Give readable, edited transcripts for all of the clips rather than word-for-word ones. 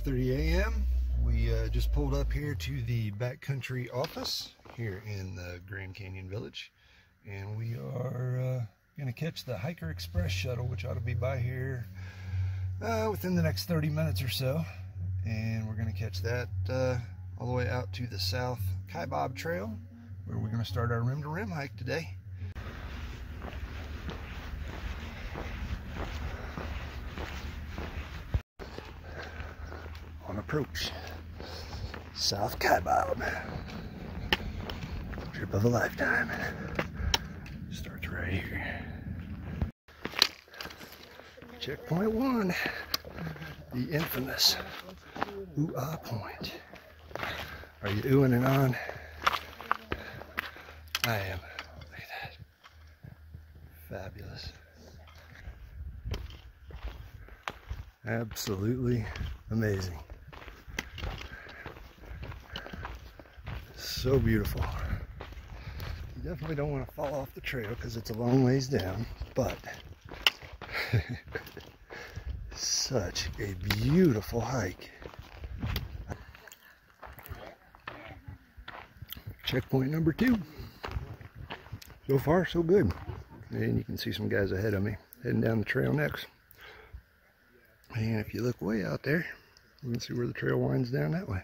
5:30 a.m. We just pulled up here to the backcountry office here in the Grand Canyon Village, and we are going to catch the Hiker Express shuttle, which ought to be by here within the next 30 minutes or so. And we're going to catch that all the way out to the South Kaibab Trail, where we're going to start our rim-to-rim hike today. On approach, South Kaibab, trip of a lifetime. Starts right here. Checkpoint 1, the infamous ooh-ah point. Are you oohing and on? I am. Look at that. Fabulous. Absolutely amazing. So beautiful. You definitely don't want to fall off the trail because it's a long ways down, but such a beautiful hike. Checkpoint number 2. So far, so good. And you can see some guys ahead of me heading down the trail next. And if you look way out there, you can see where the trail winds down that way.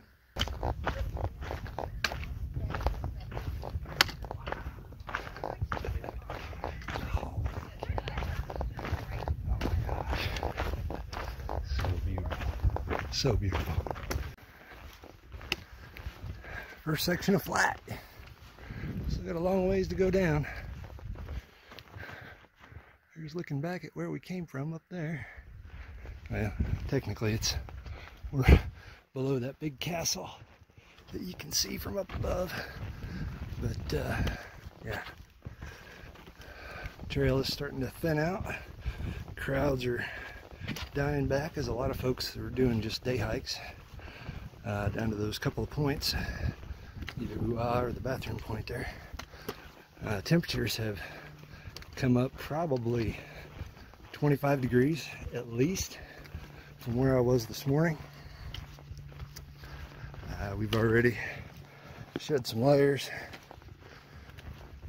So beautiful. First section of flat. Still got a long ways to go down. Here's looking back at where we came from up there. Well, technically we're below that big castle that you can see from up above. But yeah. Trail is starting to thin out. Crowds are dying back as a lot of folks are doing just day hikes down to those couple of points, either ooh-ah or the bathroom point there. Temperatures have come up probably 25 degrees at least from where I was this morning. We've already shed some layers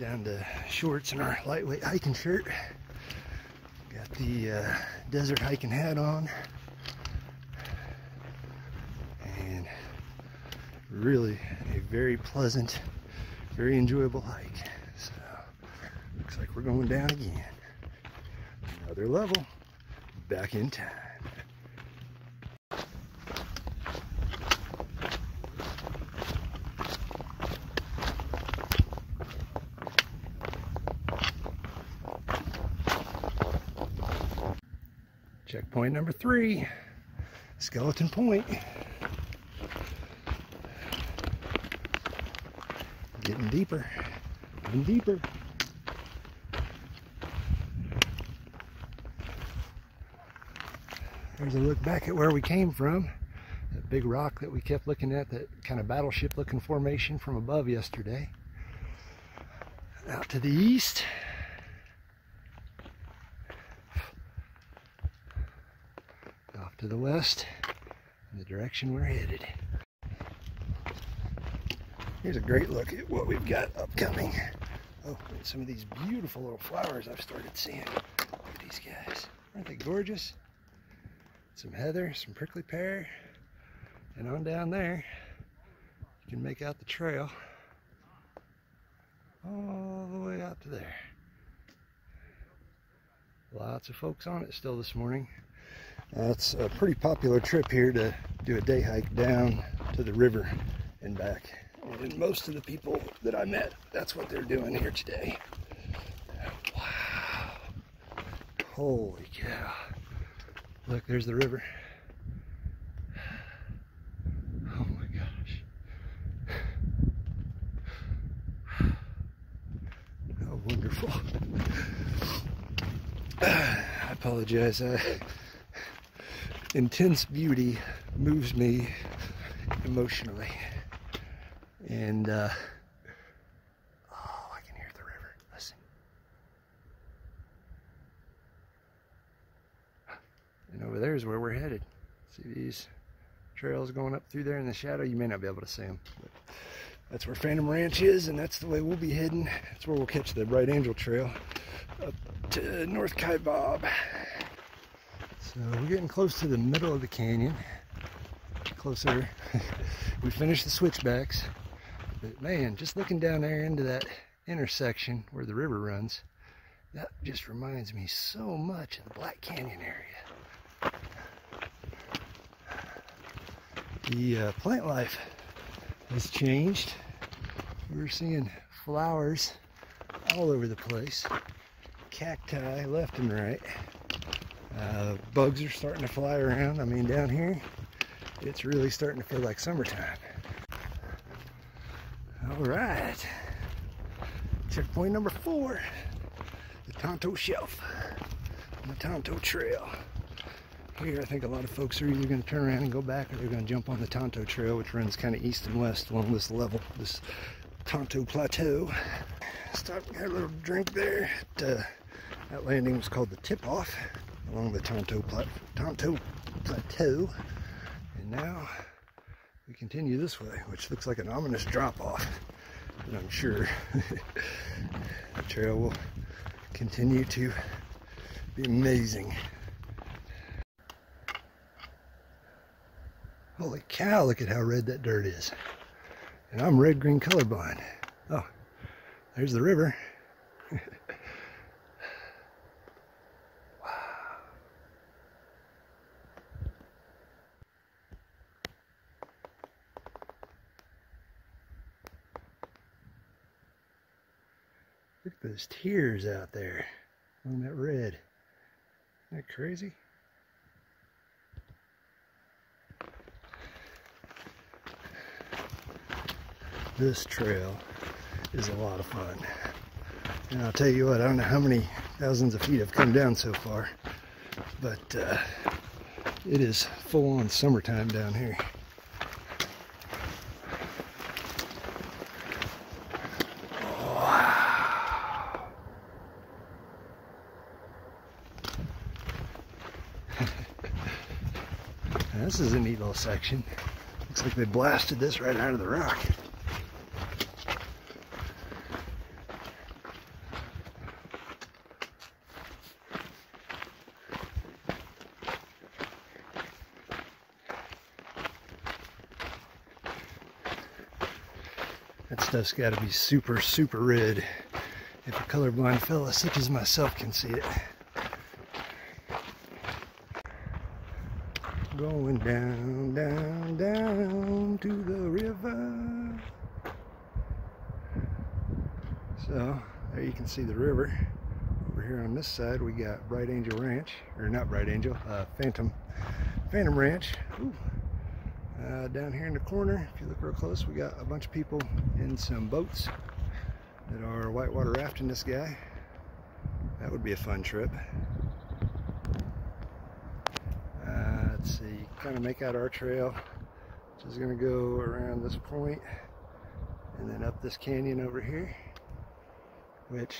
down to shorts and our lightweight hiking shirt. Got the desert hiking hat on, and really a very pleasant, very enjoyable hike. So looks like we're going down again. Another level, back in time. Checkpoint number 3, Skeleton Point. Getting deeper, getting deeper. There's a look back at where we came from. That big rock that we kept looking at, that kind of battleship looking formation from above yesterday. Out to the east. Off to the west, in the direction we're headed. Here's a great look at what we've got upcoming. Oh, and some of these beautiful little flowers I've started seeing. Look at these guys. Aren't they gorgeous? Some heather, some prickly pear, and on down there, you can make out the trail all the way out to there. Lots of folks on it still this morning. It's a pretty popular trip here to do a day hike down to the river and back. And most of the people that I met, that's what they're doing here today. Wow. Holy cow. Look, there's the river. Oh my gosh. How wonderful. I apologize. Intense beauty moves me emotionally, and oh, I can hear the river. Listen. And over there is where we're headed. See these trails going up through there in the shadow. You may not be able to see them, but that's where Phantom Ranch is, and that's the way we'll be heading. That's where we'll catch the Bright Angel Trail up to North Kaibab. So we're getting close to the middle of the canyon. Closer. We finished the switchbacks, but man, just looking down there into that intersection where the river runs, that just reminds me so much of the Black Canyon area. The plant life has changed. We're seeing flowers all over the place, cacti left and right. Bugs are starting to fly around. I mean, down here it's really starting to feel like summertime. All right, checkpoint number 4, the Tonto Shelf and the Tonto Trail. Here I think a lot of folks are either going to turn around and go back, or they're going to jump on the Tonto Trail, which runs kind of east and west along this level, this Tonto Plateau. Stop and have a little drink there. That landing was called the Tip-Off along the Tonto Plateau. And now we continue this way, which looks like an ominous drop-off. But I'm sure the trail will continue to be amazing. Holy cow, look at how red that dirt is. And I'm red-green colorblind. Oh, there's the river. Wow. Look at those tears out there on that red. Isn't that crazy? This trail is a lot of fun. And I'll tell you what, I don't know how many thousands of feet I've come down so far, but it is full on summertime down here. Wow. This is a neat little section. Looks like they blasted this right out of the rock. That stuff's got to be super, super red if a colorblind fella such as myself can see it. Going down, down, down to the river. So there you can see the river. Over here on this side we got Bright Angel Ranch, or not Bright Angel, Phantom Ranch. Ooh. Down here in the corner, if you look real close, we got a bunch of people in some boats that are whitewater rafting this guy. That would be a fun trip. Let's see, kind of make out our trail, which is going to go around this point and then up this canyon over here, which,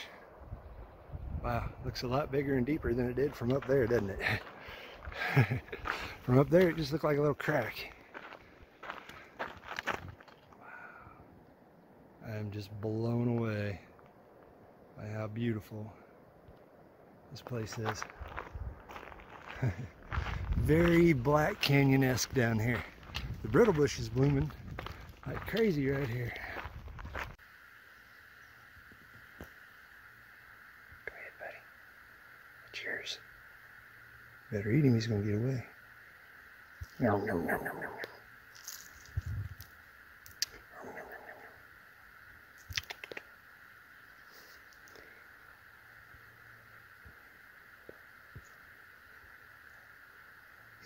wow, looks a lot bigger and deeper than it did from up there, doesn't it? From up there it just looked like a little crack. I'm just blown away by how beautiful this place is. Very Black Canyon-esque down here. The brittle bush is blooming like crazy right here. Go ahead, buddy. It's yours. Better eat him, he's gonna get away. Nom, nom, nom, nom, nom, nom.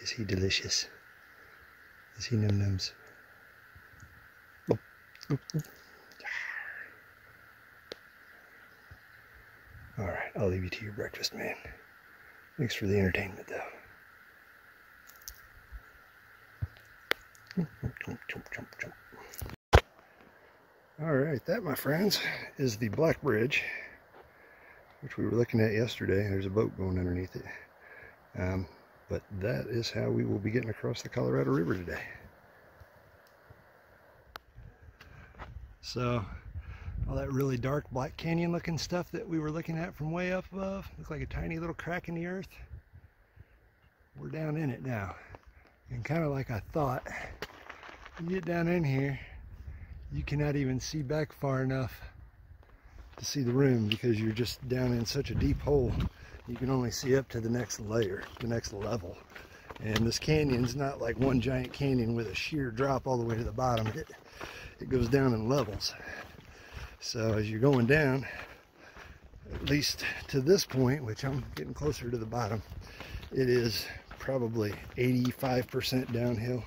Is he delicious? Is he num-nums? Oh, oh, oh. All right, I'll leave you to your breakfast, man. Thanks for the entertainment, though. All right, that, my friends, is the Black Bridge, which we were looking at yesterday. There's a boat going underneath it. But that is how we will be getting across the Colorado River today. So all that really dark Black Canyon looking stuff that we were looking at from way up above, looks like a tiny little crack in the earth. We're down in it now. And kind of like I thought, you get down in here, you cannot even see back far enough to see the room because you're just down in such a deep hole. You can only see up to the next layer, the next level. And this canyon's not like one giant canyon with a sheer drop all the way to the bottom. It goes down in levels. So as you're going down, at least to this point, which I'm getting closer to the bottom, it is probably 85% downhill,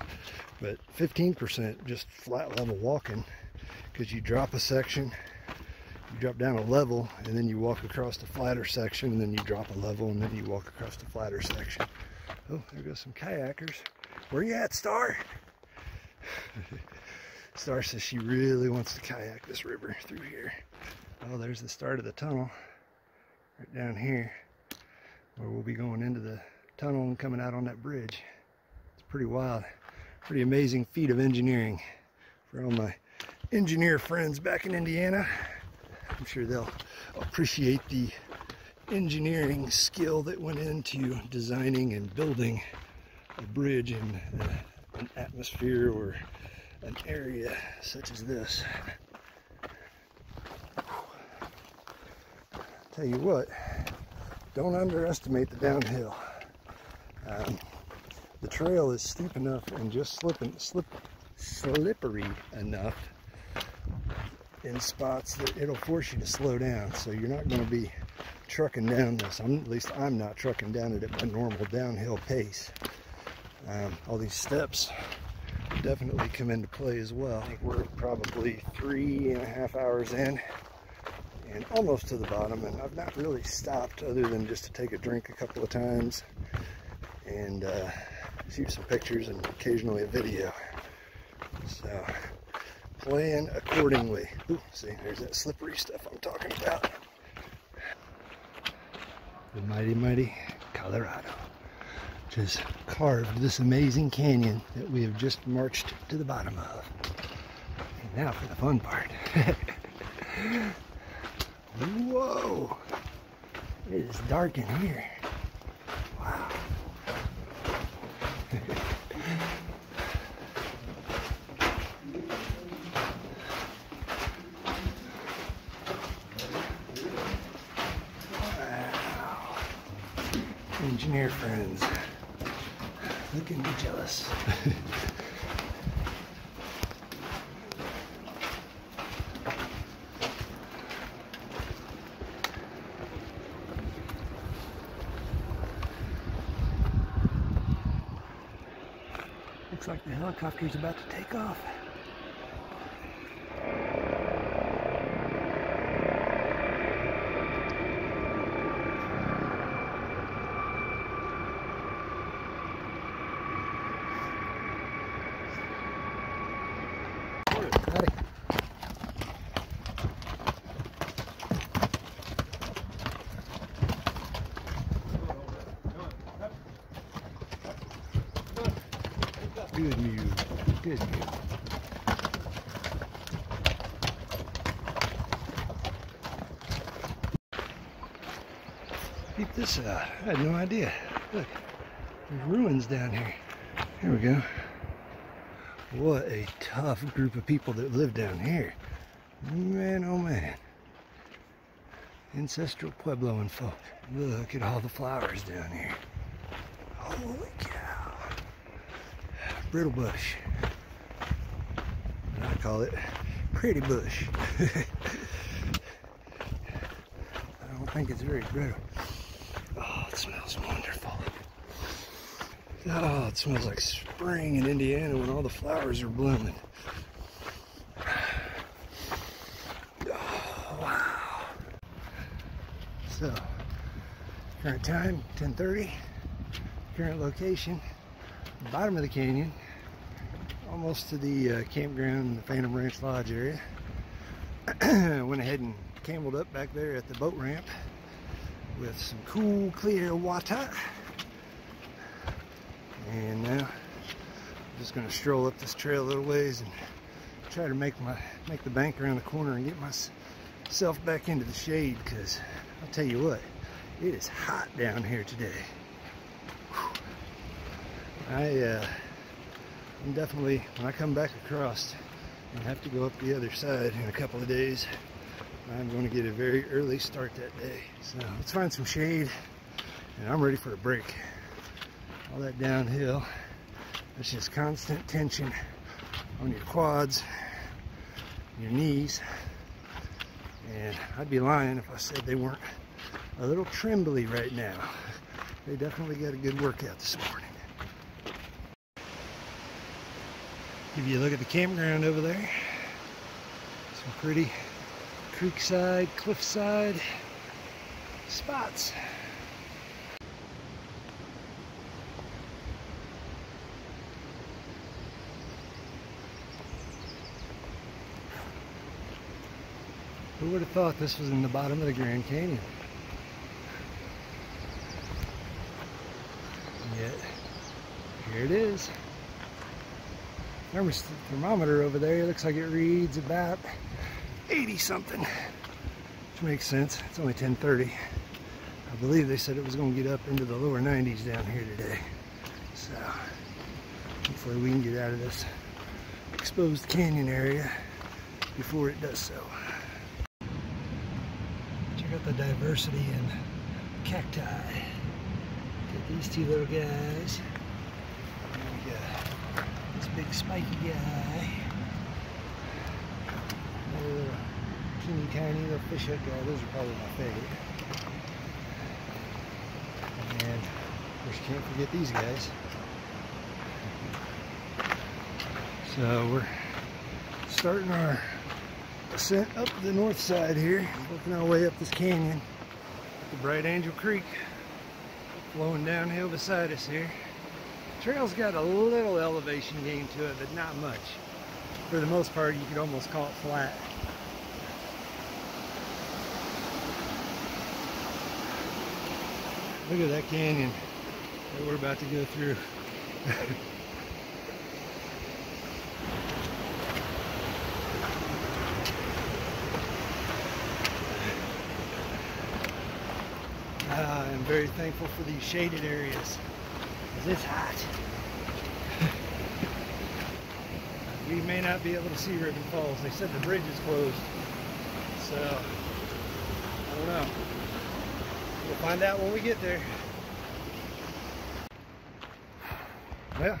but 15% just flat level walking, because you drop a section, you drop down a level, and then you walk across the flatter section, and then you drop a level, and then you walk across the flatter section. Oh, there goes some kayakers. Where you at, Star? Star says she really wants to kayak this river through here. Oh, there's the start of the tunnel right down here, where we'll be going into the tunnel and coming out on that bridge. It's pretty wild, pretty amazing feat of engineering for all my engineer friends back in Indiana. I'm sure they'll appreciate the engineering skill that went into designing and building a bridge in an atmosphere or an area such as this. Tell you what, don't underestimate the downhill. The trail is steep enough and just slippery enough in spots that it'll force you to slow down. So you're not going to be trucking down this. At least I'm not trucking down it at my normal downhill pace. All these steps definitely come into play as well. I think we're probably 3.5 hours in and almost to the bottom, and I've not really stopped other than just to take a drink a couple of times and shoot some pictures and occasionally a video. So plan accordingly. Ooh, see, there's that slippery stuff I'm talking about. The mighty, mighty Colorado just carved this amazing canyon that we have just marched to the bottom of. And now for the fun part. Whoa! It is dark in here. Wow. Wow. Engineer friends. Looking to be jealous. Looks like the helicopter's about to take off. Good news. Good news. Keep this out. I had no idea. Look, there's ruins down here. Here we go. What a tough group of people that live down here. Man, oh man. Ancestral Puebloan folk. Look at all the flowers down here. Holy cow. Brittle bush. I call it pretty bush. I don't think it's very brittle. Oh, it smells wonderful. Oh, it smells like spring in Indiana when all the flowers are blooming. Oh, wow. So, current time, 10:30. Current location, bottom of the canyon, almost to the campground, the Phantom Ranch Lodge area. Went ahead and cameled up back there at the boat ramp with some cool, clear water. And now I'm just going to stroll up this trail a little ways and try to make the bank around the corner and get myself back into the shade, because I'll tell you what, it is hot down here today. I'm definitely, when I come back across and have to go up the other side in a couple of days, I'm going to get a very early start that day. So let's find some shade, and I'm ready for a break. All that downhill, it's just constant tension on your quads, your knees, and I'd be lying if I said they weren't a little trembly right now. They definitely got a good workout this morning. Give you a look at the campground over there. Some pretty creekside, cliffside spots. Who would have thought this was in the bottom of the Grand Canyon? And yet, here it is. Remember, the thermometer over there, it looks like it reads about 80 something, which makes sense. It's only 10:30. I believe they said it was going to get up into the lower 90s down here today. So hopefully we can get out of this exposed canyon area before it does so. Check out the diversity in cacti. Get these two little guys. And we got this big spiky guy. Another little teeny tiny little fishhook guy. Those are probably my favorite. And of course you can't forget these guys. So we're starting our ascent up the north side here, working our way up this canyon. The Bright Angel Creek flowing downhill beside us here. The trail's got a little elevation gain to it, but not much. For the most part, you could almost call it flat. Look at that canyon that we're about to go through. I'm very thankful for these shaded areas, because it's hot. We may not be able to see Ribbon Falls. They said the bridge is closed, so I don't know. We'll find out when we get there. Well,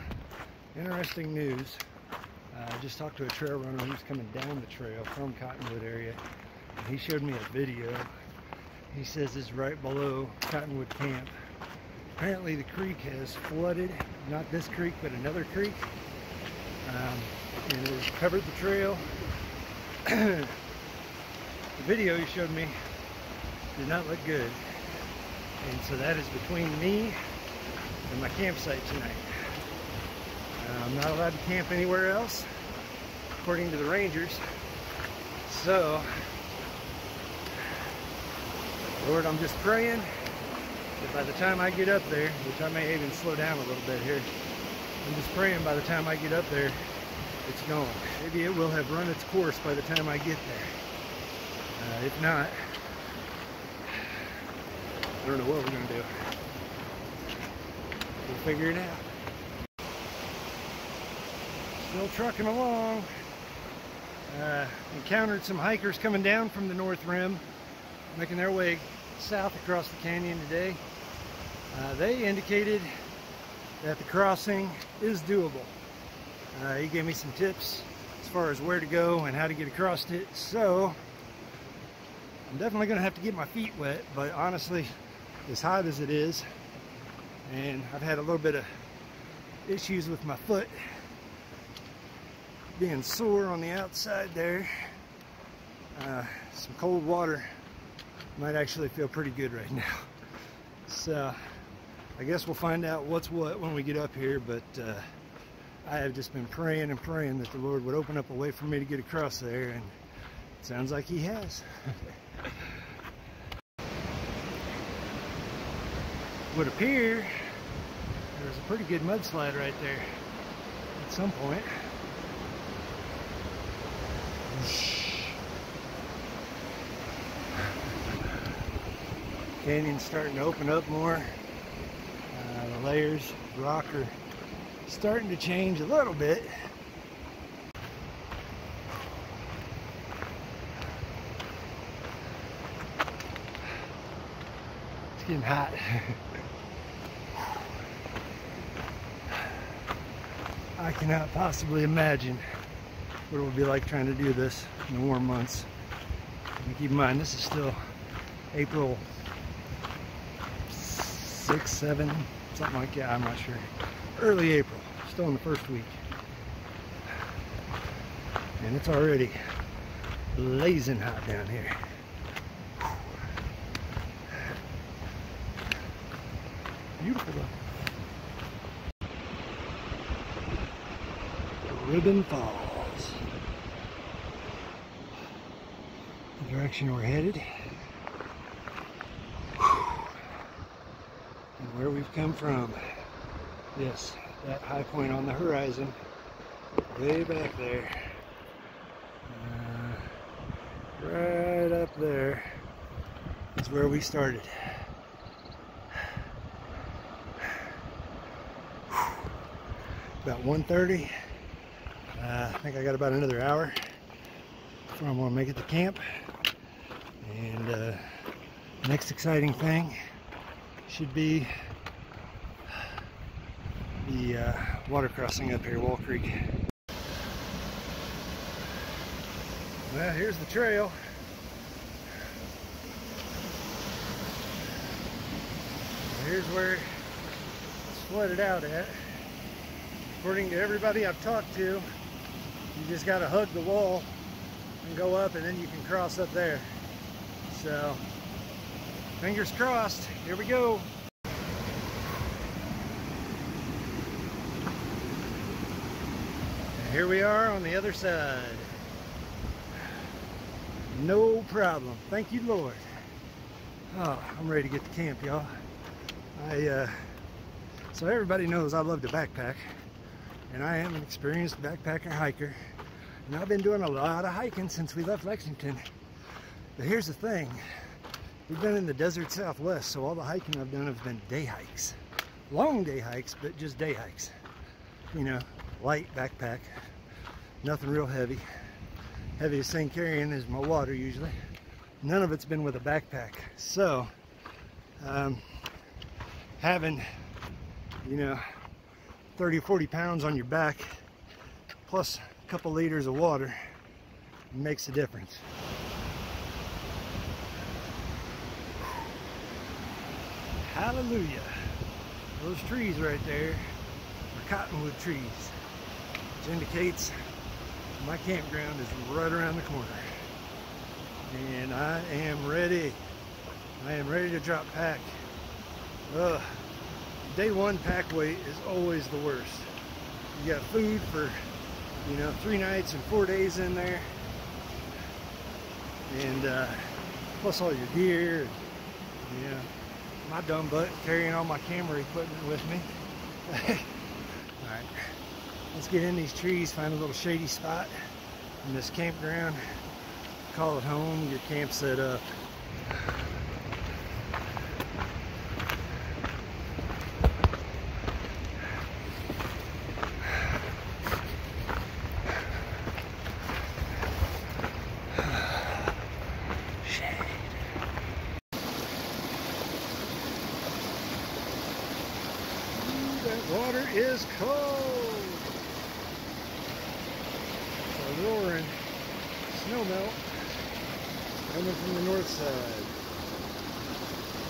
interesting news. I just talked to a trail runner who's coming down the trail from Cottonwood area, and he showed me a video. He says it's right below Cottonwood Camp. Apparently the creek has flooded, not this creek, but another creek, and it has covered the trail. The video he showed me did not look good, and so that is between me and my campsite tonight. I'm not allowed to camp anywhere else, according to the rangers. So, Lord, I'm just praying that by the time I get up there, which I may even slow down a little bit here, I'm just praying by the time I get up there, it's gone. Maybe it will have run its course by the time I get there. If not, I don't know what we're going to do. We'll figure it out. Still trucking along. Encountered some hikers coming down from the North Rim, making their way south across the canyon today. They indicated that the crossing is doable. He gave me some tips as far as where to go and how to get across it. So I'm definitely going to have to get my feet wet, but honestly, as hot as it is, and I've had a little bit of issues with my foot being sore on the outside there, some cold water might actually feel pretty good right now. So I guess we'll find out what's what when we get up here, but I have just been praying and praying that the Lord would open up a way for me to get across there, and it sounds like He has. Would appear there's a pretty good mudslide right there at some point. Canyon's starting to open up more. The layers of rock are starting to change a little bit. It's getting hot. I cannot possibly imagine what it would be like trying to do this in the warm months. And keep in mind, this is still April 6, 7, something like that, I'm not sure. Early April, still in the first week. And it's already blazing hot down here. Beautiful though. Ribbon Falls. The direction we're headed. And where we've come from. Yes, that high point on the horizon. Way back there. Right up there is where we started. About 1:30. I think I got about another hour before I'm going to make it to camp. And next exciting thing should be the water crossing up here, Wall Creek. Well, here's the trail. Here's where it's flooded out at. According to everybody I've talked to, you just got to hug the wall and go up, and then you can cross up there. So, fingers crossed. Here we go. And here we are on the other side. No problem. Thank you, Lord. Oh, I'm ready to get to camp, y'all. So everybody knows I love to backpack, and I am an experienced backpacker hiker, and I've been doing a lot of hiking since we left Lexington. But here's the thing. We've been in the desert Southwest, so all the hiking I've done have been day hikes. Long day hikes, but just day hikes. You know, light backpack, nothing real heavy. Heaviest thing carrying is my water usually. None of it's been with a backpack. So, having, you know, 30 or 40 pounds on your back, plus a couple liters of water, makes a difference. Hallelujah. Those trees right there are cottonwood trees, which indicates my campground is right around the corner. And I am ready. I am ready to drop pack. Day one pack weight is always the worst. You got food for, you know, 3 nights and 4 days in there. And plus all your gear. And, you know, my dumb butt carrying all my camera equipment with me. Alright. Let's get in these trees, find a little shady spot in this campground, call it home, your camp set up. Shade. Ooh, that water is cold. Roaring snow melt coming from the north side.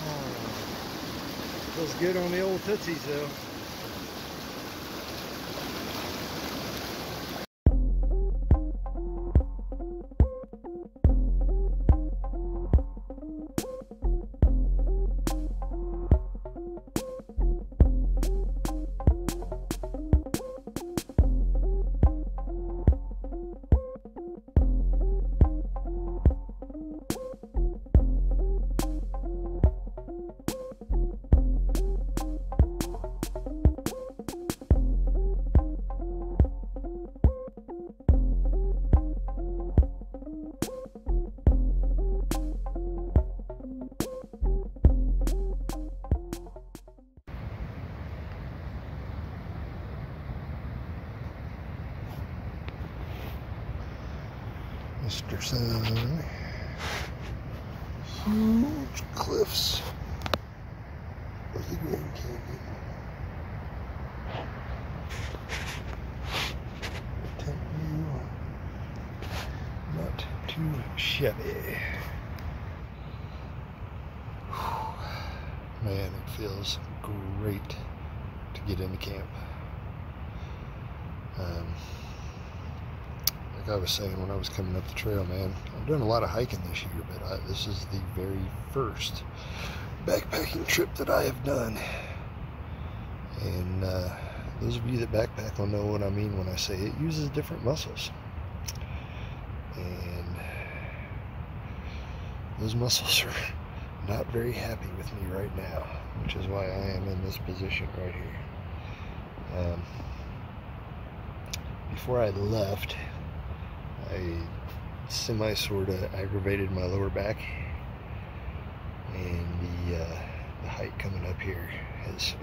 Oh, feels good on the old tootsies though. Sister Sun. Huge cliffs of the Grand Canyon. Tent view, not too shabby. Man, it feels great to get into camp. Like I was saying when I was coming up the trail, man, I've done a lot of hiking this year, but this is the very first backpacking trip that I have done. And those of you that backpack will know what I mean when I say it uses different muscles. And those muscles are not very happy with me right now, which is why I am in this position right here. Before I left, I sort of aggravated my lower back, and the hike coming up here has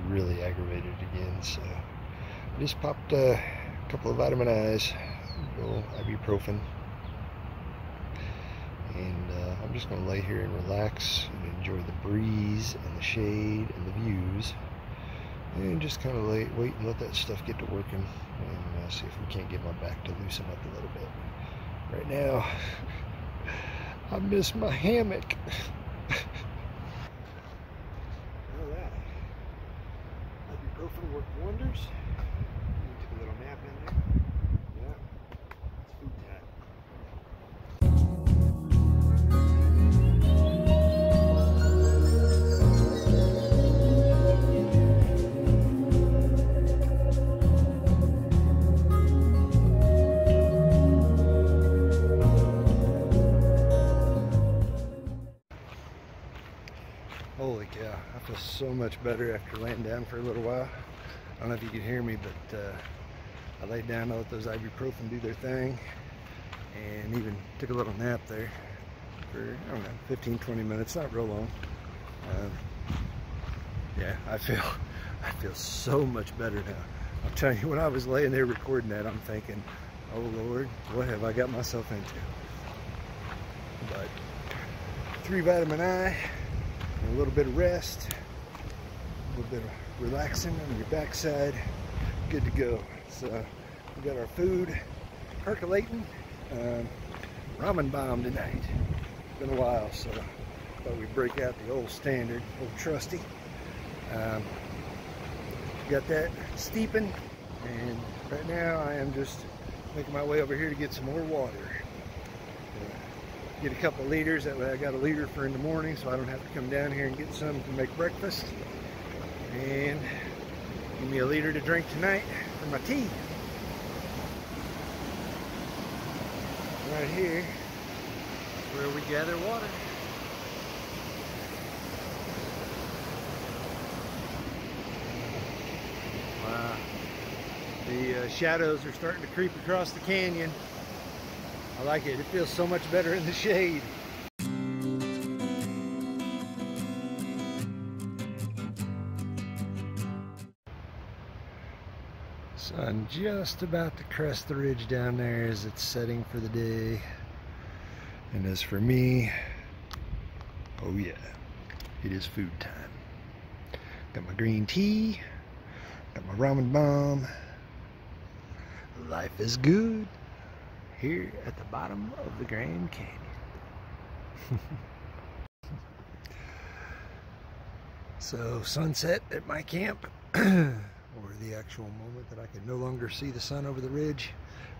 really aggravated it again. So I just popped a couple of vitamin I's, a little ibuprofen, and I'm just going to lay here and relax and enjoy the breeze and the shade and the views, and just kind of wait and let that stuff get to working, and see if we can't get my back to loosen up a little bit. Right now, I miss my hammock. All right. Ibuprofen worked wonders. Took a little nap in there. Yeah, it's food time. Holy cow, I feel so much better after laying down for a little while. I don't know if you can hear me, but I laid down, I let those ibuprofen do their thing, and even took a little nap there for, I don't know, 15-20 minutes, not real long. Yeah, I feel so much better now. I'm telling you, when I was laying there recording that, I'm thinking, oh Lord, what have I got myself into? But 3 vitamin I, a little bit of rest, a little bit of relaxing on your backside, good to go. So we got our food percolating. Ramen bomb tonight. It's been a while, so I thought we'd break out the old standard, old trusty. Got that steeping, and right now I am just making my way over here to get some more water. Get a couple of liters, that way I got a liter for in the morning, so I don't have to come down here and get some to make breakfast. And give me a liter to drink tonight for my tea. Right here is where we gather water. Wow. The shadows are starting to creep across the canyon. I like it. It feels so much better in the shade. Sun just about to crest the ridge down there as it's setting for the day. And as for me, oh yeah, it is food time. Got my green tea, got my ramen bomb. Life is good here at the bottom of the Grand Canyon. So sunset at my camp, or the actual moment that I could no longer see the sun over the ridge,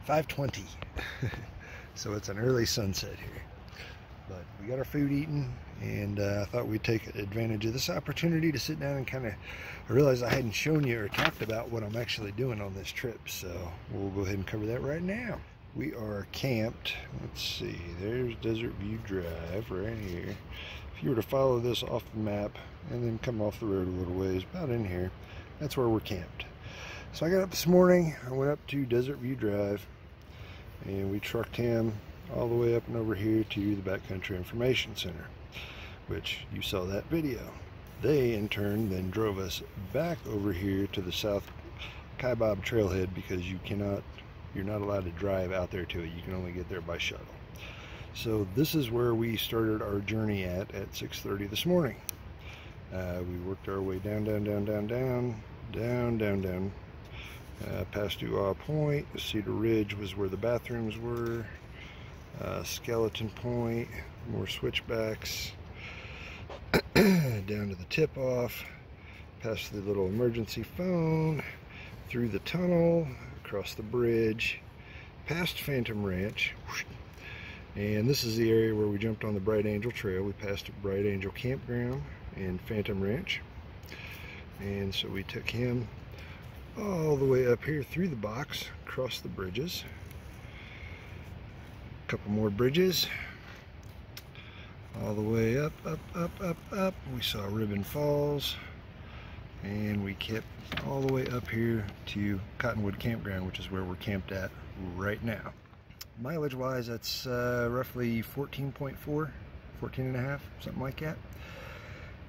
5:20. So it's an early sunset here. But we got our food eaten, and I thought we'd take advantage of this opportunity to sit down and kind of, I realized I hadn't shown you or talked about what I'm actually doing on this trip, so we'll go ahead and cover that right now. We are camped, let's see, there's Desert View Drive right here. If you were to follow this off the map and then come off the road a little ways, about in here, that's where we're camped. So I got up this morning, I went up to Desert View Drive, and we trucked him all the way up and over here to the Backcountry Information Center, which you saw that video. They in turn then drove us back over here to the South Kaibab Trailhead, because you cannot you're not allowed to drive out there to it. You can only get there by shuttle. So this is where we started our journey at 6:30 this morning. We worked our way down, past Duau Point. Cedar Ridge was where the bathrooms were. Skeleton Point, more switchbacks. Down to the tip-off, past the little emergency phone, through the tunnel, across the bridge, past Phantom Ranch. And this is the area where we jumped on the Bright Angel Trail. We passed Bright Angel Campground and Phantom Ranch. And so we took him all the way up here through the box, across the bridges. A couple more bridges. All the way up. We saw Ribbon Falls. And we kept all the way up here to Cottonwood Campground, which is where we're camped at right now. Mileage wise, that's roughly 14.4, 14 and a half, something like that.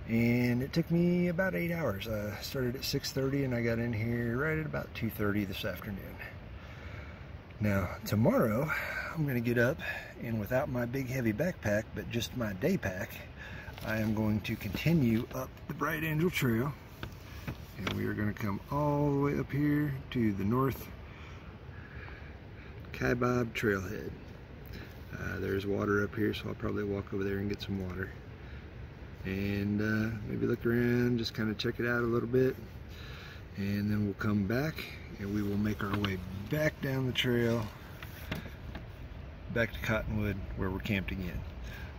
And it took me about 8 hours. I started at 6:30 and I got in here right at about 2:30 this afternoon. Now, tomorrow, I'm gonna get up and without my big heavy backpack, but just my day pack, I am going to continue up the Bright Angel Trail. And we are gonna come all the way up here to the North Kaibab Trailhead. There's water up here, so I'll probably walk over there and get some water. And maybe look around, just kind of check it out a little bit. And then we'll come back and we will make our way back down the trail, back to Cottonwood where we're camped again.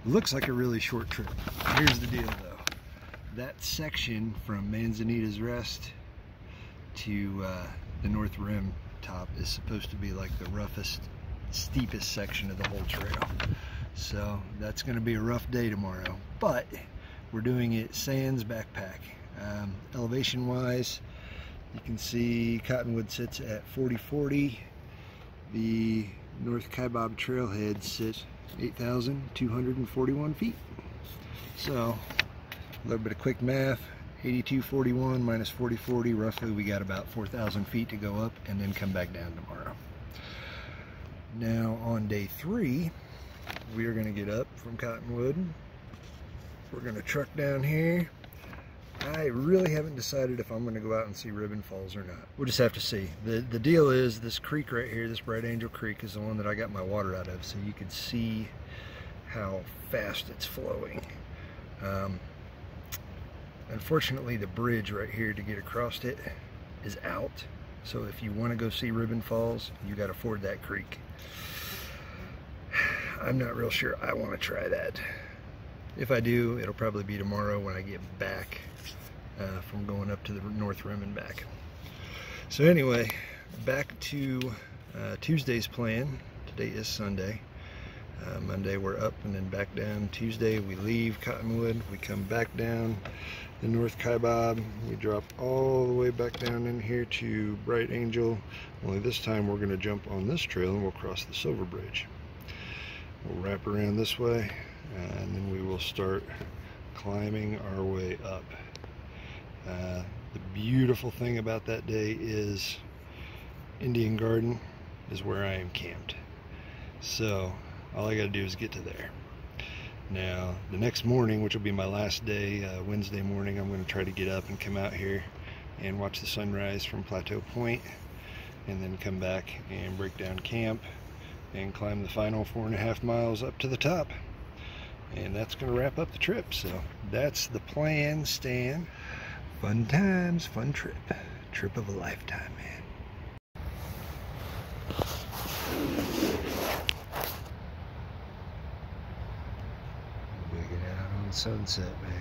Looks like a really short trip. Here's the deal though. That section from Manzanita's Rest to the North Rim top is supposed to be like the roughest, steepest section of the whole trail. So that's going to be a rough day tomorrow, but we're doing it sans backpack. Elevation wise, you can see Cottonwood sits at 4040. The North Kaibab Trailhead sits 8,241 feet. So a little bit of quick math, 8241 minus 4040, roughly we got about 4,000 feet to go up and then come back down tomorrow. Now on day 3, we are going to get up from Cottonwood. We're going to truck down here. I really haven't decided if I'm going to go out and see Ribbon Falls or not. We'll just have to see. The deal is this creek right here, this Bright Angel Creek, is the one that I got my water out of, so you can see how fast it's flowing. Unfortunately, the bridge right here to get across it is out. So if you want to go see Ribbon Falls, you got to ford that creek. I'm not real sure I want to try that. If I do, it'll probably be tomorrow when I get back from going up to the North Rim and back. So anyway, back to Tuesday's plan. Today is Sunday. Monday we're up and then back down. Tuesday we leave Cottonwood, we come back down the North Kaibab, we drop all the way back down in here to Bright Angel, only this time we're going to jump on this trail and we'll cross the Silver Bridge. We'll wrap around this way and then we will start climbing our way up. The beautiful thing about that day is Indian Garden is where I am camped. So all I got to do is get to there. Now, the next morning, which will be my last day, Wednesday morning, I'm going to try to get up and come out here and watch the sunrise from Plateau Point, and then come back and break down camp and climb the final 4.5 miles up to the top. And that's going to wrap up the trip. So that's the plan, Stan. Fun times, fun trip. Trip of a lifetime, man. Sunset, man.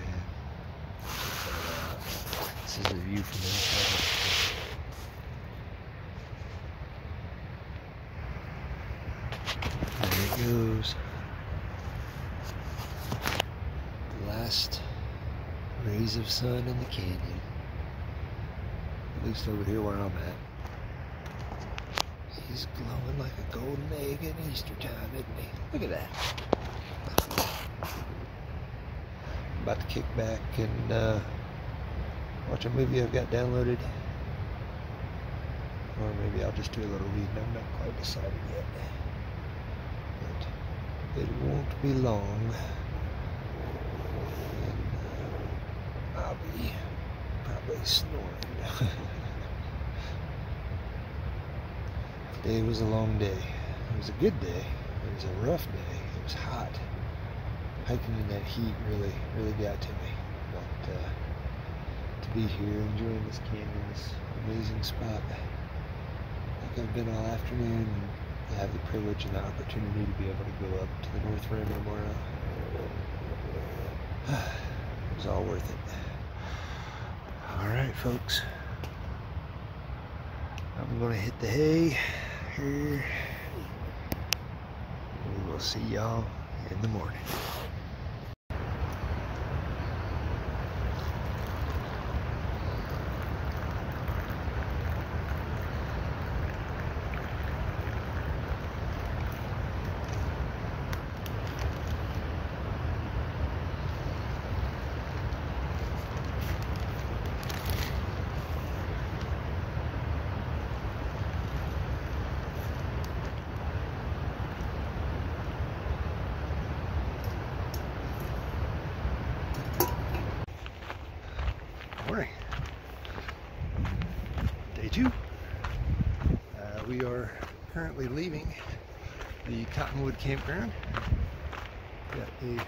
This is a view from inside. There it goes. Last rays of sun in the canyon. At least over here where I'm at. He's glowing like a golden egg at Easter time, isn't he? Look at that. About to kick back and watch a movie I've got downloaded or maybe I'll just do a little leading. I'm not quite decided yet, but it won't be long, and I'll be probably snoring. Today was a long day. It was a good day. It was a rough day. It was hot. Hiking in that heat really got to me. But to be here enjoying this canyon, this amazing spot, like I've been all afternoon, and I have the privilege and the opportunity to be able to go up to the North Rim tomorrow. It was all worth it. Alright folks, I'm going to hit the hay here. We will see y'all in the morning. Morning. Day 2. We are currently leaving the Cottonwood campground. Got a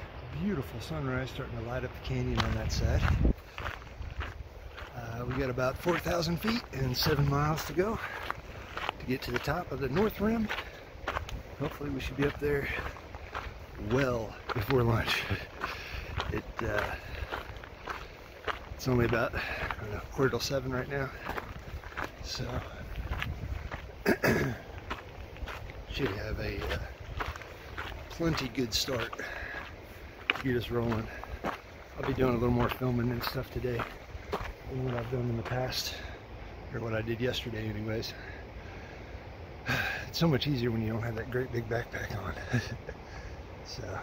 beautiful sunrise starting to light up the canyon on that side. We got about 4,000 feet and 7 miles to go to get to the top of the North Rim. Hopefully we should be up there well before lunch. It's only about, I don't know, 6:45 right now, so should have a plenty good start to get us rolling. I'll be doing a little more filming and stuff today than what I've done in the past, or what I did yesterday anyways. It's so much easier when you don't have that great big backpack on. So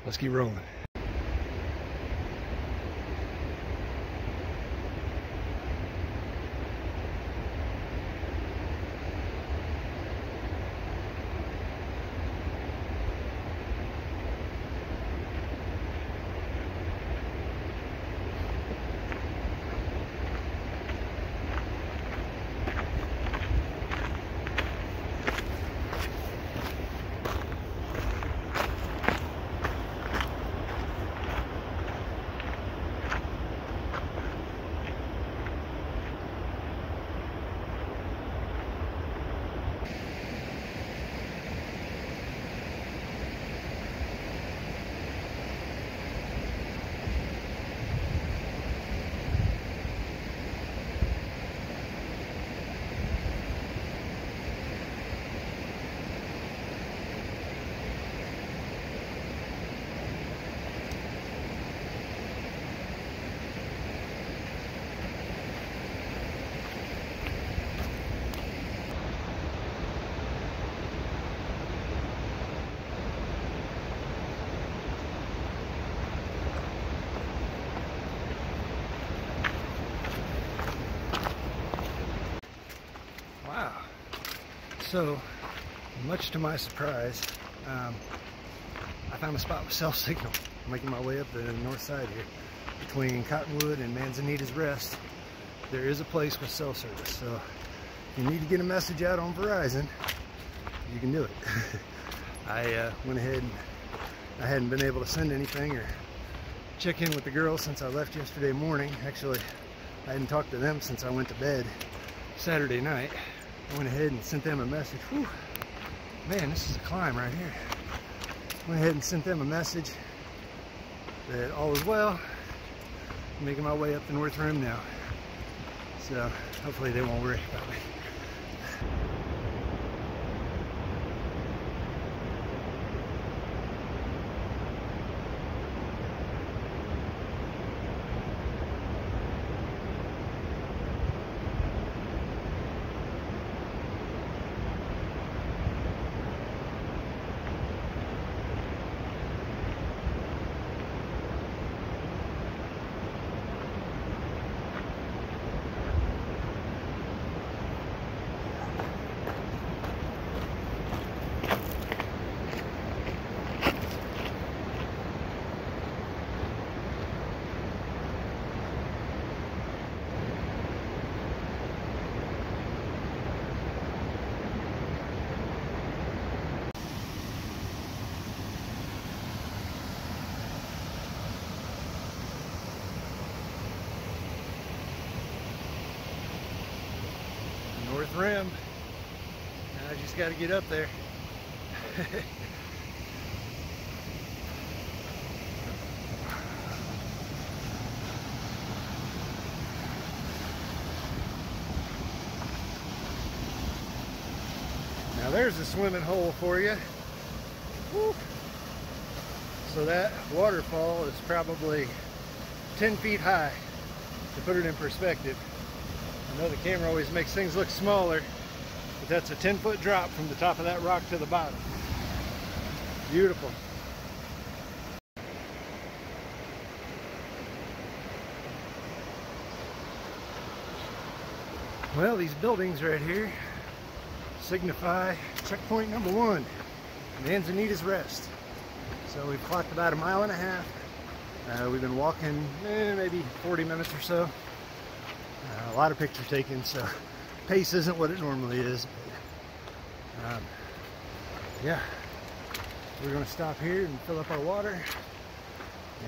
let's keep rolling. So, much to my surprise, I found a spot with cell signal. I'm making my way up the north side here. Between Cottonwood and Manzanita's Rest, there is a place with cell service. So, if you need to get a message out on Verizon, you can do it. I went ahead and I hadn't been able to send anything or check in with the girls since I left yesterday morning. Actually, I hadn't talked to them since I went to bed Saturday night. I went ahead and sent them a message. Whew. Man, this is a climb right here. Went ahead and sent them a message that all is well. I'm making my way up the North Rim now. So hopefully they won't worry about me. rim. I just got to get up there. Now there's a swimming hole for you. Woo. So that waterfall is probably 10 feet high, to put it in perspective. I know the camera always makes things look smaller, but that's a 10-foot drop from the top of that rock to the bottom. Beautiful. Well, these buildings right here signify checkpoint number 1, Manzanita's Rest. So we've clocked about 1.5 miles. We've been walking maybe 40 minutes or so. A lot of picture taken, so pace isn't what it normally is. But, yeah, we're going to stop here and fill up our water,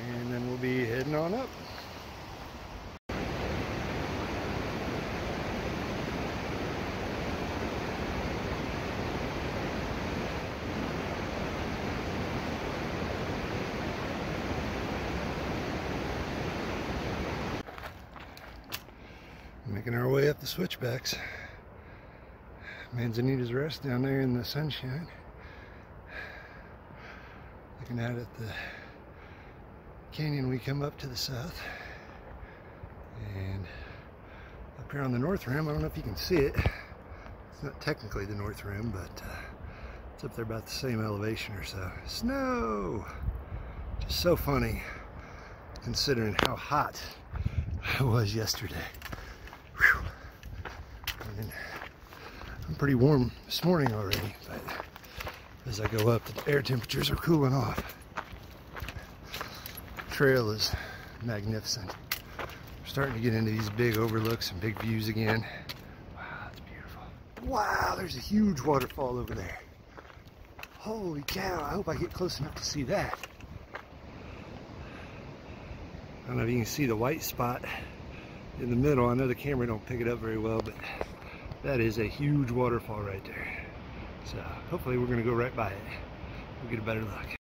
and then we'll be heading on up. Making our way up the switchbacks. Manzanita's Rest down there in the sunshine. Looking out at the canyon we come up to the south. And up here on the north rim, I don't know if you can see it. It's not technically the north rim, but it's up there about the same elevation or so. Snow! Just so funny considering how hot it was yesterday. And I'm pretty warm this morning already, but as I go up, the air temperatures are cooling off. The trail is magnificent. We're starting to get into these big overlooks and big views again. Wow, that's beautiful. Wow, there's a huge waterfall over there. Holy cow, I hope I get close enough to see that. I don't know if you can see the white spot in the middle. I know the camera don't pick it up very well, but that is a huge waterfall right there. So hopefully we're going to go right by it. We'll get a better look.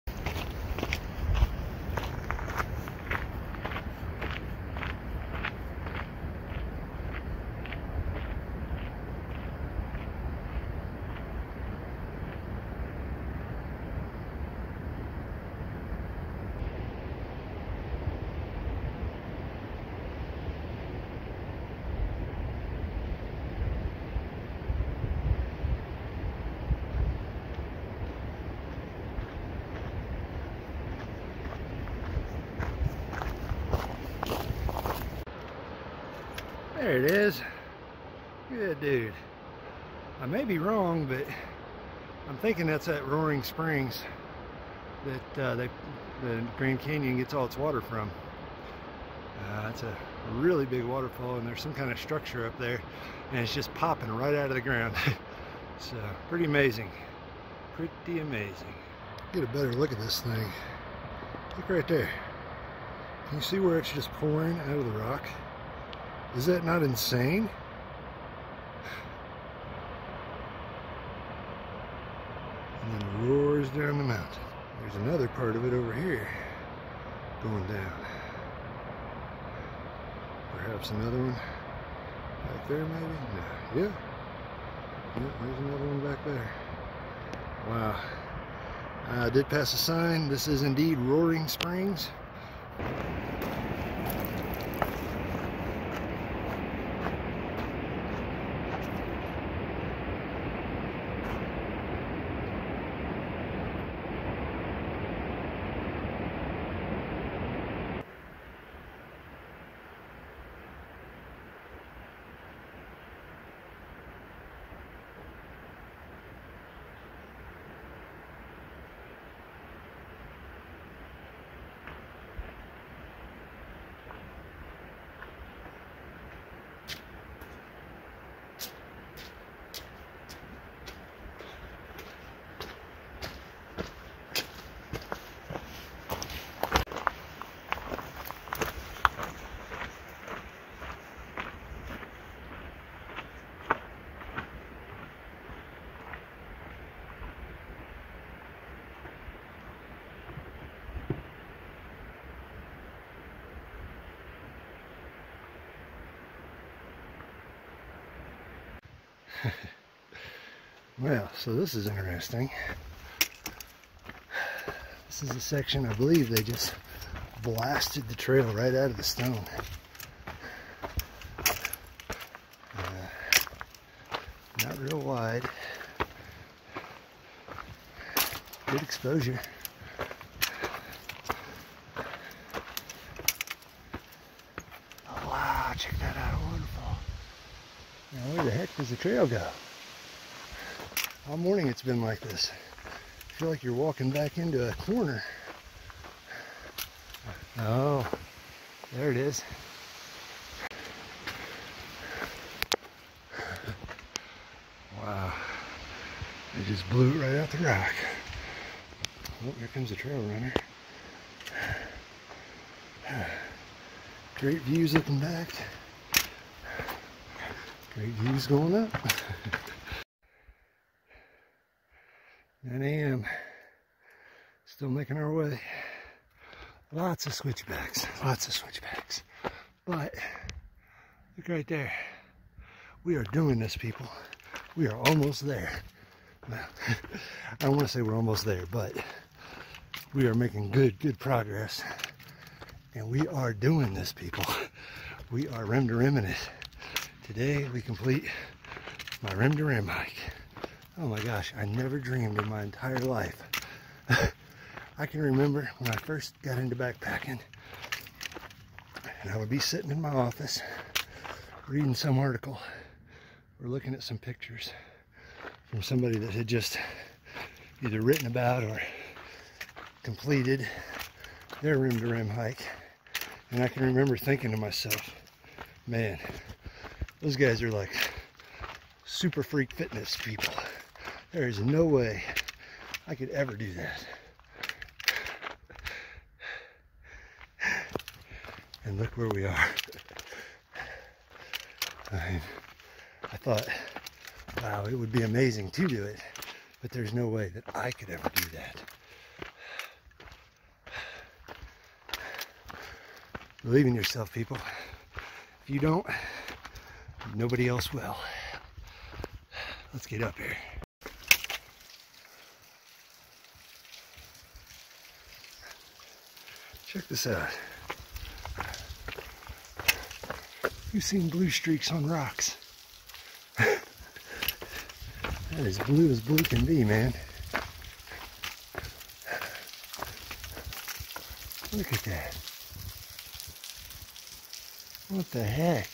There it is. Good dude. I may be wrong, but I'm thinking that's at Roaring Springs that the Grand Canyon gets all its water from. It's a really big waterfall, and there's some kind of structure up there, and it's just popping right out of the ground. So pretty amazing. Pretty amazing. Get a better look at this thing. Look right there. Can you see where it's just pouring out of the rock? Is that not insane? And then roars down the mountain. There's another part of it over here going down. Perhaps another one back there maybe? No. Yeah. Yeah, there's another one back there. Wow. I did pass a sign. This is indeed Roaring Springs. Well, so this is interesting. This is a section, I believe they just blasted the trail right out of the stone. Not real wide. Good exposure. Oh wow, check that out, a waterfall. Now where the heck does the trail go? All morning it's been like this. I feel like you're walking back into a corner. Oh, there it is. Wow, it just blew it right out the rock. Oh, here comes the trail runner. Great views looking back. Great views going up. 9 a.m. Still making our way. Lots of switchbacks, lots of switchbacks. But look right there. We are doing this, people. We are almost there. Well, I don't want to say we're almost there, but we are making good progress. And we are doing this, people. We are rim to rimming it. Today we complete my rim to rim hike. Oh my gosh, I never dreamed in my entire life. I can remember when I first got into backpacking, and I would be sitting in my office reading some article or looking at some pictures from somebody that had just either written about or completed their rim to rim hike. And I can remember thinking to myself, man, those guys are like super freak fitness people. There is no way I could ever do that. And look where we are. I thought, wow, it would be amazing to do it, but there's no way that I could ever do that. Believe in yourself, people. If you don't, nobody else will. Let's get up here. Check this out. You've seen blue streaks on rocks. That is blue as blue can be, man. Look at that. What the heck?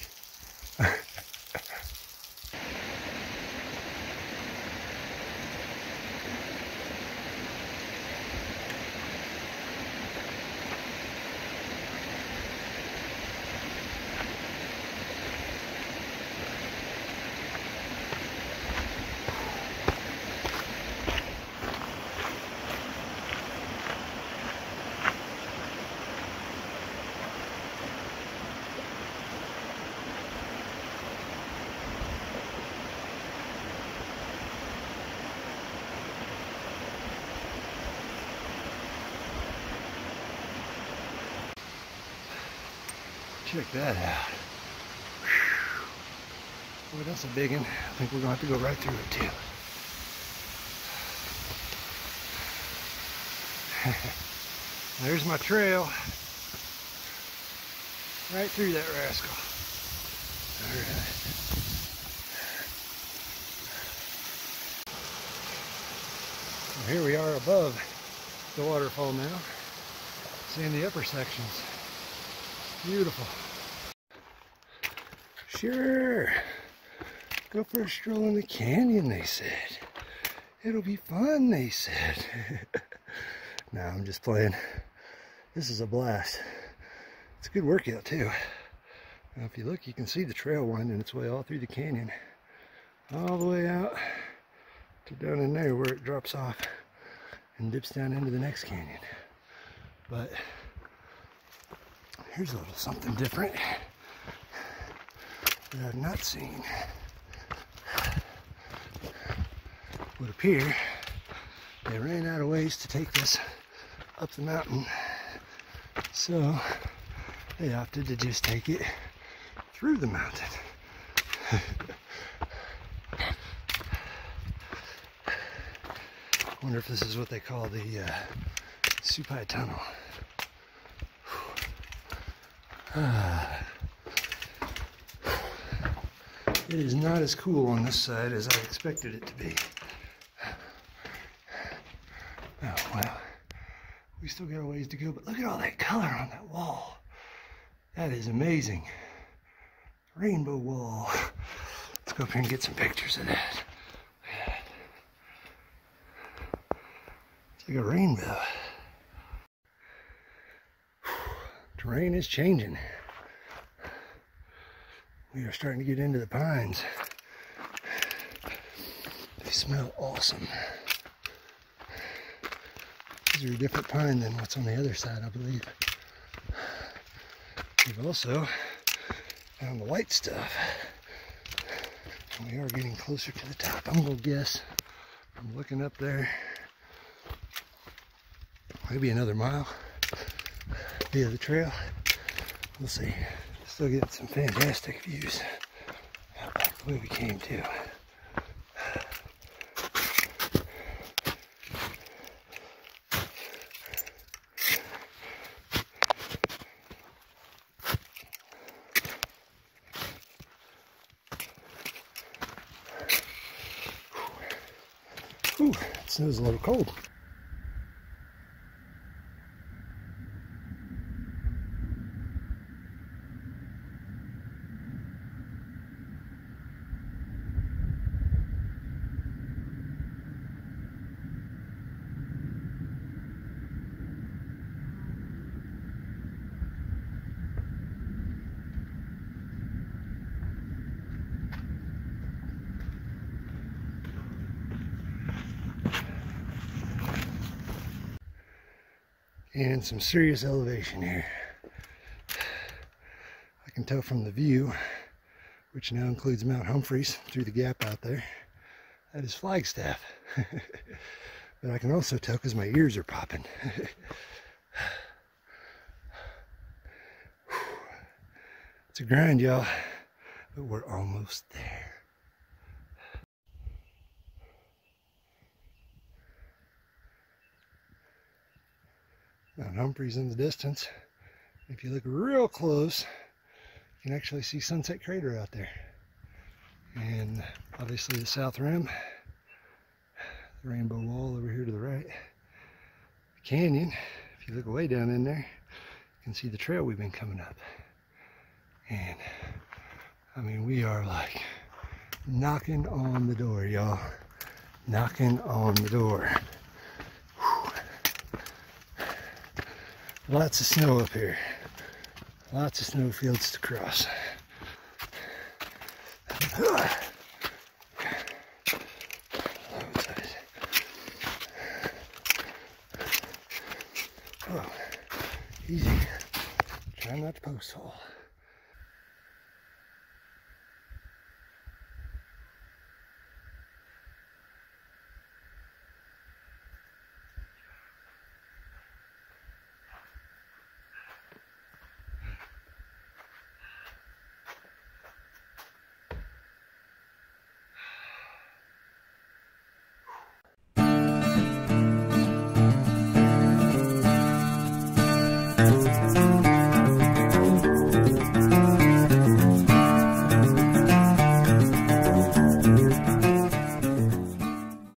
Check that out. Boy, that's a big one. I think we're going to have to go right through it too. There's my trail. Right through that rascal. Alright. Well, here we are above the waterfall now. Seeing the upper sections. Beautiful. Sure. Go for a stroll in the canyon, they said. It'll be fun, they said. No, I'm just playing. This is a blast. It's a good workout, too. Now, if you look, you can see the trail winding its way all through the canyon. All the way out to down in there where it drops off and dips down into the next canyon. But here's a little something different that I've not seen. Would appear they ran out of ways to take this up the mountain, so they opted to just take it through the mountain. Wonder if this is what they call the Supai Tunnel. It is not as cool on this side as I expected it to be. Oh, well, we still got a ways to go, but look at all that color on that wall. That is amazing. Rainbow wall. Let's go up here and get some pictures of that. Look at that. It's like a rainbow. Terrain is changing. We are starting to get into the pines. They smell awesome. These are a different pine than what's on the other side, I believe. We've also found the white stuff. And we are getting closer to the top. I'm going to guess, from looking up there, maybe another mile via the trail. We'll see. Still getting some fantastic views out back the way we came to. Ooh, it snow's a little cold. And some serious elevation here. I can tell from the view, which now includes Mount Humphreys through the gap out there, that is Flagstaff. But I can also tell because my ears are popping. It's a grind, y'all, but we're almost there. Mount Humphreys in the distance. If you look real close, you can actually see Sunset Crater out there. And obviously the South Rim, the Rainbow Wall over here to the right. The canyon, if you look way down in there, you can see the trail we've been coming up. And I mean, we are like knocking on the door, y'all. Knocking on the door. Lots of snow up here. Lots of snow fields to cross. Oh, easy. Try not to post hole.